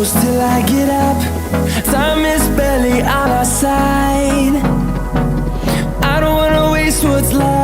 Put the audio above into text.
close till I get up. Time is barely on our side. I don't wanna waste what's left.